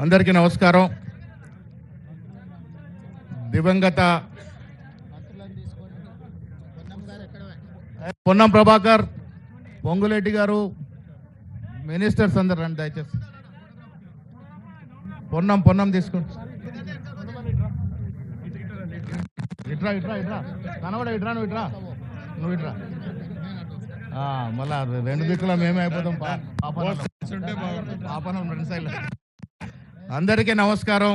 అందరికీ నమస్కారం. దివంగత పొన్నం ప్రభాకర్, పొంగులేటి గారు, మినిస్టర్స్ అందరు రండి దయచేసి. పొన్నం తీసుకోండి. ఇట్రా కనబడ నువ్వు ఇట్రా. మళ్ళా రెండు దిక్కుల మేమే అయిపోతాం. పాపనం రెండు సైడ్ల. అందరికీ నమస్కారం.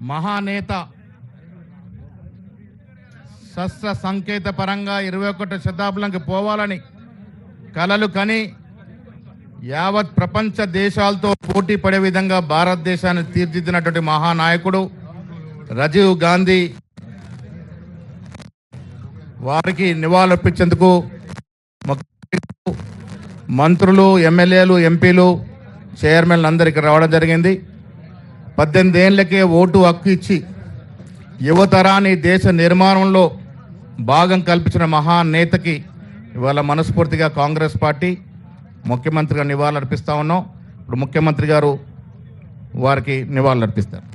మహానేత శస్త్ర సంకేత పరంగా 21వ శతాబ్దంకి పోవాలని కలలు కని యావత్ ప్రపంచ దేశాలతో పోటీ పడే విధంగా భారతదేశాన్ని తీర్చిదిద్దినటువంటి మహానాయకుడు రాజీవ్ గాంధీ వారికి నివాళులర్పించేందుకు మంత్రులు, ఎమ్మెల్యేలు, ఎంపీలు, చైర్మన్లు అందరికీ రావడం జరిగింది. 18 ఏళ్లకే ఓటు హక్కు ఇచ్చి యువతరాన్ని దేశ నిర్మాణంలో భాగం కల్పించిన మహానేతకి ఇవాళ మనస్ఫూర్తిగా కాంగ్రెస్ పార్టీ ముఖ్యమంత్రిగా నివాళులర్పిస్తూ ఉన్నాం. ఇప్పుడు ముఖ్యమంత్రి గారు వారికి నివాళులర్పిస్తారు.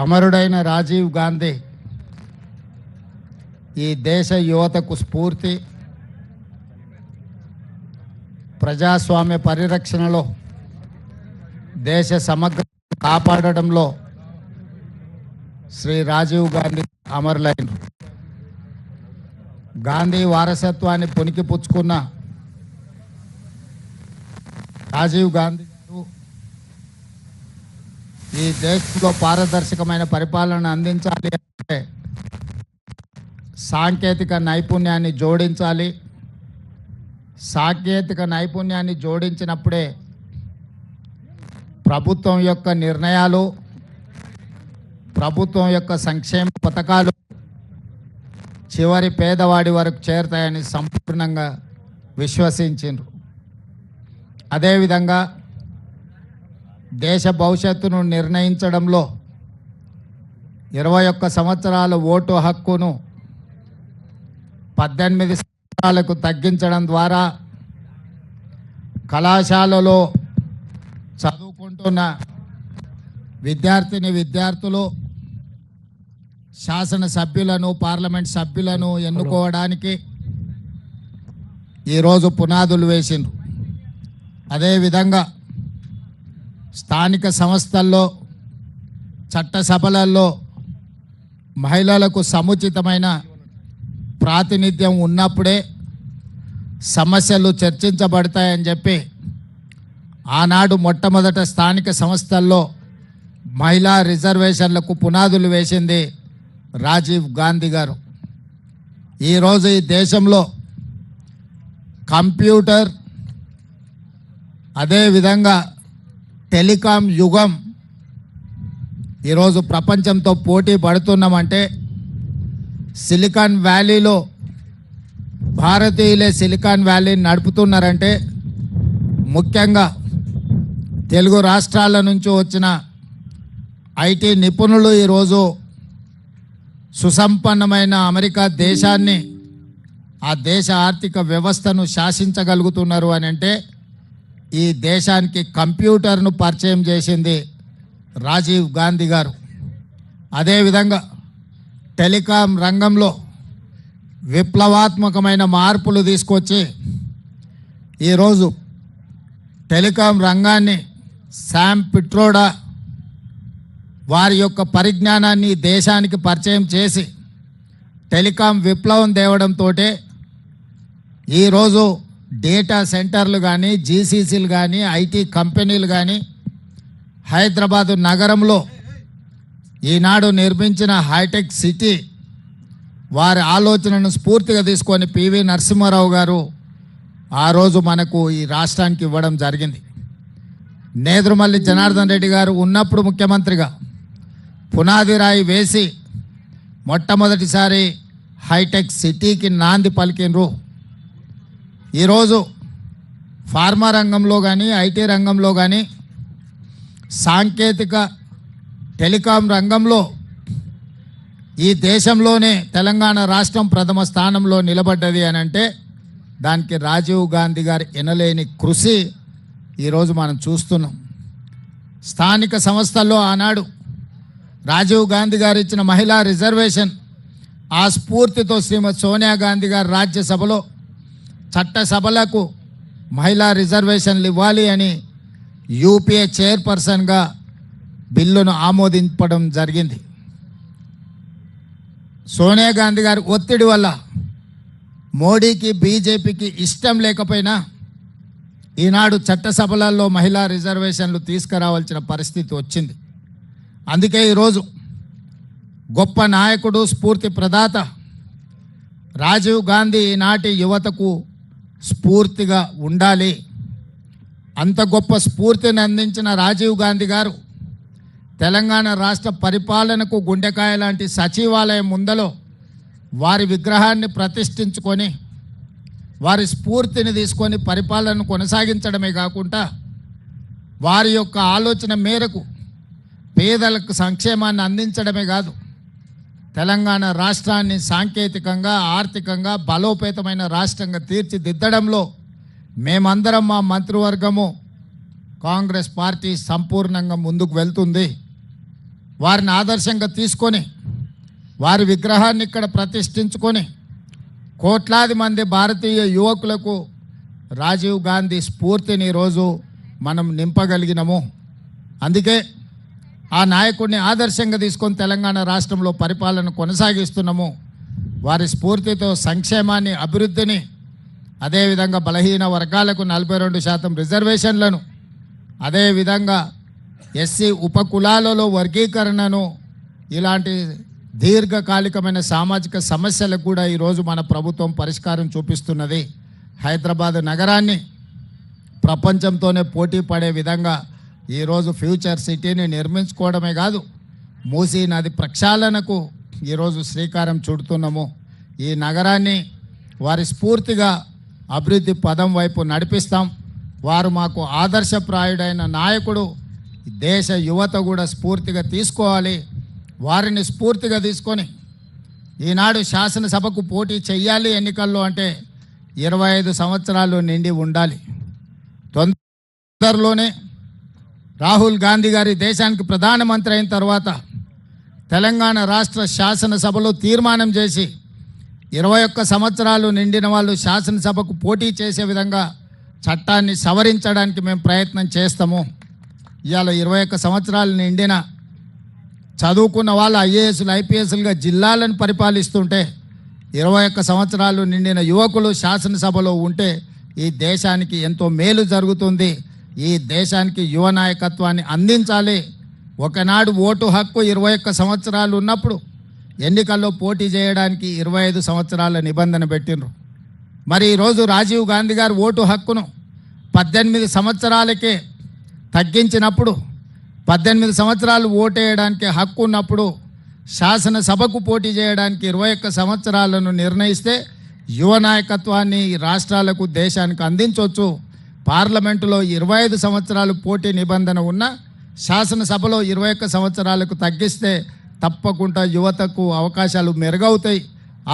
అమరుడైన రాజీవ్ గాంధీ ఈ దేశ యువతకు స్ఫూర్తి. ప్రజాస్వామ్య పరిరక్షణలో, దేశ సమగ్ర కాపాడడంలో శ్రీ రాజీవ్ గాంధీ అమరులైన. గాంధీ వారసత్వాన్ని పుణికిపుచ్చుకున్న రాజీవ్ గాంధీ ఈ దేశంలో పారదర్శకమైన పరిపాలన అందించాలి అంటే సాంకేతిక నైపుణ్యాన్ని జోడించాలి. సాంకేతిక నైపుణ్యాన్ని జోడించినప్పుడే ప్రభుత్వం యొక్క నిర్ణయాలు, ప్రభుత్వం యొక్క సంక్షేమ పథకాలు చివరి పేదవాడి వరకు చేరుతాయని సంపూర్ణంగా విశ్వసించారు. అదేవిధంగా దేశ భవిష్యత్తును నిర్ణయించడంలో 21 సంవత్సరాల ఓటు హక్కును 18 సంవత్సరాలకు తగ్గించడం ద్వారా కళాశాలలో చదువుకుంటున్న విద్యార్థులు శాసనసభ్యులను, పార్లమెంట్ సభ్యులను ఎన్నుకోవడానికి ఈరోజు పునాదులు వేసిండ్రు. అదేవిధంగా స్థానిక సంస్థల్లో, చట్టసభలలో మహిళలకు సముచితమైన ప్రాతినిధ్యం ఉన్నప్పుడే సమస్యలు చర్చించబడతాయని చెప్పి ఆనాడు మొట్టమొదట స్థానిక సంస్థల్లో మహిళా రిజర్వేషన్లకు పునాదులు వేసింది రాజీవ్ గాంధీ గారు. ఈరోజు ఈ దేశంలో కంప్యూటర్, అదేవిధంగా టెలికాం యుగం ఈరోజు ప్రపంచంతో పోటీ పడుతున్నామంటే సిలికాన్ వ్యాలీలో భారతీయులే సిలికాన్ వ్యాలీని నడుపుతున్నారంటే ముఖ్యంగా తెలుగు రాష్ట్రాల నుంచి వచ్చిన ఐటీ నిపుణులు ఈరోజు సుసంపన్నమైన అమెరికా దేశాన్ని, ఆ దేశ ఆర్థిక వ్యవస్థను శాసించగలుగుతున్నారు అని అంటే ఈ దేశానికి కంప్యూటర్ను పరిచయం చేసింది రాజీవ్ గాంధీ గారు. అదేవిధంగా టెలికాం రంగంలో విప్లవాత్మకమైన మార్పులు తీసుకొచ్చి ఈరోజు టెలికాం రంగాన్ని శామ్ పిట్రోడా వారి యొక్క పరిజ్ఞానాన్ని దేశానికి పరిచయం చేసి టెలికాం విప్లవం తేవడంతో ఈరోజు డేటా సెంటర్లు కానీ, జీసీసీలు కానీ, ఐటీ కంపెనీలు కానీ హైదరాబాదు నగరంలో ఈనాడు నిర్మించిన హైటెక్ సిటీ వారి ఆలోచనను స్ఫూర్తిగా తీసుకొని పివి నరసింహారావు గారు ఆ రోజు మనకు ఈ రాష్ట్రానికి ఇవ్వడం జరిగింది. నేదురుమల్లి జనార్దన్ రెడ్డి గారు ఉన్నప్పుడు ముఖ్యమంత్రిగా పునాది రాయి వేసి మొట్టమొదటిసారి హైటెక్ సిటీకి నాంది పలికినరు. ఈరోజు ఫార్మా రంగంలో కానీ, ఐటీ రంగంలో కానీ, సాంకేతిక టెలికాం రంగంలో ఈ దేశంలోనే తెలంగాణ రాష్ట్రం ప్రథమ స్థానంలో నిలబడ్డది అని అంటే దానికి రాజీవ్ గాంధీ గారి ఎనలేని కృషి ఈరోజు మనం చూస్తున్నాం. స్థానిక సంస్థల్లో ఆనాడు రాజీవ్ గాంధీ గారు ఇచ్చిన మహిళా రిజర్వేషన్, ఆ స్ఫూర్తితో శ్రీమతి సోనియా గాంధీ గారు రాజ్యసభలో చట్టసభలకు మహిళా రిజర్వేషన్లు ఇవ్వాలి అని యూపీఏ చైర్పర్సన్గా బిల్లును ఆమోదించడం జరిగింది. సోనియా గాంధీ గారి ఒత్తిడి వల్ల మోడీకి బీజేపీకి ఇష్టం లేకపోయినా ఈనాడు చట్టసభలలో మహిళా రిజర్వేషన్లు తీసుకురావాల్సిన పరిస్థితి వచ్చింది. అందుకే ఈరోజు గొప్ప నాయకుడు, స్ఫూర్తి ప్రదాత రాజీవ్ గాంధీ ఈనాటి యువతకు స్ఫూర్తిగా ఉండాలి. అంత గొప్ప స్ఫూర్తిని అందించిన రాజీవ్ గాంధీ గారు తెలంగాణ రాష్ట్ర పరిపాలనకు గుండెకాయ లాంటి సచివాలయం ముందలో వారి విగ్రహాన్ని ప్రతిష్ఠించుకొని వారి స్ఫూర్తిని తీసుకొని పరిపాలనను కొనసాగించడమే కాకుండా వారి యొక్క ఆలోచన మేరకు పేదలకు సంక్షేమాన్ని అందించడమే కాదు, తెలంగాణ రాష్ట్రాన్ని సాంకేతికంగా, ఆర్థికంగా బలోపేతమైన రాష్ట్రంగా తీర్చిదిద్దడంలో మేమందరం, మా మంత్రివర్గము, కాంగ్రెస్ పార్టీ సంపూర్ణంగా ముందుకు వెళ్తుంది. వారిని ఆదర్శంగా తీసుకొని వారి విగ్రహాన్ని ఇక్కడ ప్రతిష్ఠించుకొని కోట్లాది మంది భారతీయ యువకులకు రాజీవ్ గాంధీ స్ఫూర్తిని ఈరోజు మనం నింపగలిగినము. అందుకే ఆ నాయకుడిని ఆదర్శంగా తీసుకొని తెలంగాణ రాష్ట్రంలో పరిపాలన కొనసాగిస్తున్నాము. వారి స్ఫూర్తితో సంక్షేమాన్ని, అభివృద్ధిని, అదేవిధంగా బలహీన వర్గాలకు 42% రిజర్వేషన్లను, అదేవిధంగా ఎస్సీ ఉపకులాలలో వర్గీకరణను, ఇలాంటి దీర్ఘకాలికమైన సామాజిక సమస్యలకు కూడా ఈరోజు మన ప్రభుత్వం పరిష్కారం చూపిస్తున్నది. హైదరాబాద్ నగరాన్ని ప్రపంచంతోనే పోటీ పడే విధంగా ఈరోజు ఫ్యూచర్ సిటీని నిర్మించుకోవడమే కాదు, మూసీ నది ప్రక్షాళనకు ఈరోజు శ్రీకారం చుడుతున్నాము. ఈ నగరాన్ని వారి స్ఫూర్తిగా అభివృద్ధి పదం వైపు నడిపిస్తాం. వారు మాకు ఆదర్శప్రాయుడైన నాయకుడు. దేశ యువత కూడా స్ఫూర్తిగా తీసుకోవాలి. వారిని స్ఫూర్తిగా తీసుకొని ఈనాడు శాసనసభకు పోటీ చెయ్యాలి ఎన్నికల్లో అంటే 25 సంవత్సరాలు నిండి ఉండాలి. తొందరలోనే రాహుల్ గాంధీ గారి దేశానికి ప్రధానమంత్రి అయిన తర్వాత తెలంగాణ రాష్ట్ర శాసనసభలో తీర్మానం చేసి 21 సంవత్సరాలు నిండిన వాళ్ళు శాసనసభకు పోటీ చేసే విధంగా చట్టాన్ని సవరించడానికి మేము ప్రయత్నం చేస్తాము. ఇవాళ 21 సంవత్సరాలు నిండిన చదువుకున్న వాళ్ళు ఐఏఎస్లు, ఐపీఎస్లుగా జిల్లాలను పరిపాలిస్తుంటే 21 సంవత్సరాలు నిండిన యువకులు శాసనసభలో ఉంటే ఈ దేశానికి ఎంతో మేలు జరుగుతుంది. ఈ దేశానికి యువ నాయకత్వాన్ని అందించాలి. ఒకనాడు ఓటు హక్కు 21 సంవత్సరాలు ఉన్నప్పుడు ఎన్నికల్లో పోటీ చేయడానికి 25 సంవత్సరాల నిబంధన పెట్టిండ్రు. మరి ఈరోజు రాజీవ్ గాంధీ గారు ఓటు హక్కును 18 సంవత్సరాలకే తగ్గించినప్పుడు, 18 సంవత్సరాలు ఓటేయడానికి హక్కు ఉన్నప్పుడు శాసనసభకు పోటీ చేయడానికి 21 సంవత్సరాలను నిర్ణయిస్తే యువ నాయకత్వాన్ని రాష్ట్రాలకు, దేశానికి అందించవచ్చు. పార్లమెంటులో 25 సంవత్సరాలు పోటీ నిబంధన ఉన్న శాసనసభలో 21 సంవత్సరాలకు తగ్గిస్తే తప్పకుండా యువతకు అవకాశాలు మెరుగవుతాయి.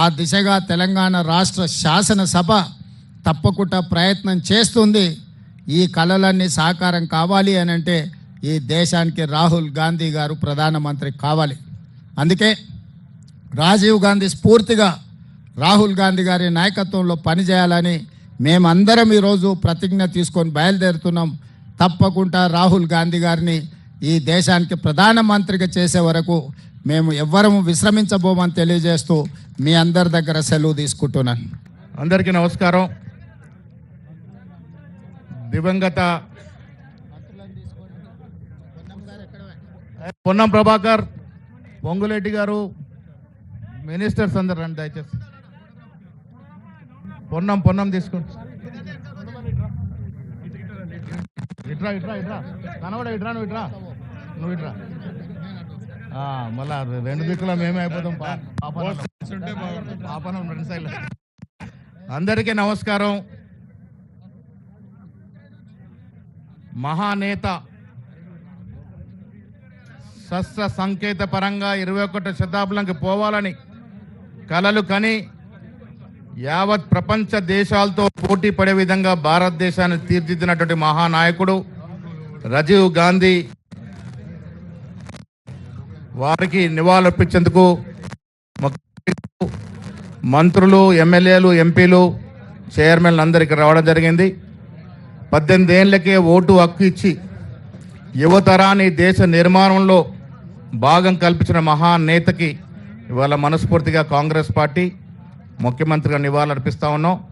ఆ దిశగా తెలంగాణ రాష్ట్ర శాసనసభ తప్పకుండా ప్రయత్నం చేస్తుంది. ఈ కళలన్నీ సాకారం కావాలి అని అంటే ఈ దేశానికి రాహుల్ గాంధీ గారు ప్రధానమంత్రి కావాలి. అందుకే రాజీవ్ గాంధీ స్ఫూర్తిగా రాహుల్ గాంధీ గారి నాయకత్వంలో పనిచేయాలని మేమందరం ఈరోజు ప్రతిజ్ఞ తీసుకొని బయలుదేరుతున్నాం. తప్పకుండా రాహుల్ గాంధీ గారిని ఈ దేశానికి ప్రధానమంత్రిగా చేసే వరకు మేము ఎవ్వరము విశ్రమించబోమని తెలియజేస్తూ మీ అందరి దగ్గర సెలవు తీసుకుంటున్నాను. అందరికీ నమస్కారం. దివంగత పొన్నం ప్రభాకర్, పొంగులేటి గారు, మినిస్టర్స్ అందరు రండి దయచేసి. పొన్నం తీసుకోండి. ఇట్రా కనబడ, నువ్వు ఇట్రా. మళ్ళా 2 దిక్కుల మేమే అయిపోతాం. పాపనం 2 సైడ్లు. అందరికీ నమస్కారం. మహానేత, శస్త్ర సంకేత పరంగా 21వ శతాబ్దంకి పోవాలని కలలు కని యావత్ ప్రపంచ దేశాలతో పోటీ పడే విధంగా భారతదేశాన్ని తీర్చిదిద్దినటువంటి మహానాయకుడు రాజీవ్ గాంధీ వారికి నివాళులర్పించేందుకు మంత్రులు, ఎమ్మెల్యేలు, ఎంపీలు, చైర్మన్లు అందరికీ రావడం జరిగింది. 18 ఏళ్లకే ఓటు హక్కు ఇచ్చి యువతరాన్ని దేశ నిర్మాణంలో భాగం కల్పించిన మహానేతకి ఇవాళ మనస్ఫూర్తిగా కాంగ్రెస్ పార్టీ ముఖ్యమంత్రిగా నివాళులర్పిస్తా ఉన్నాం.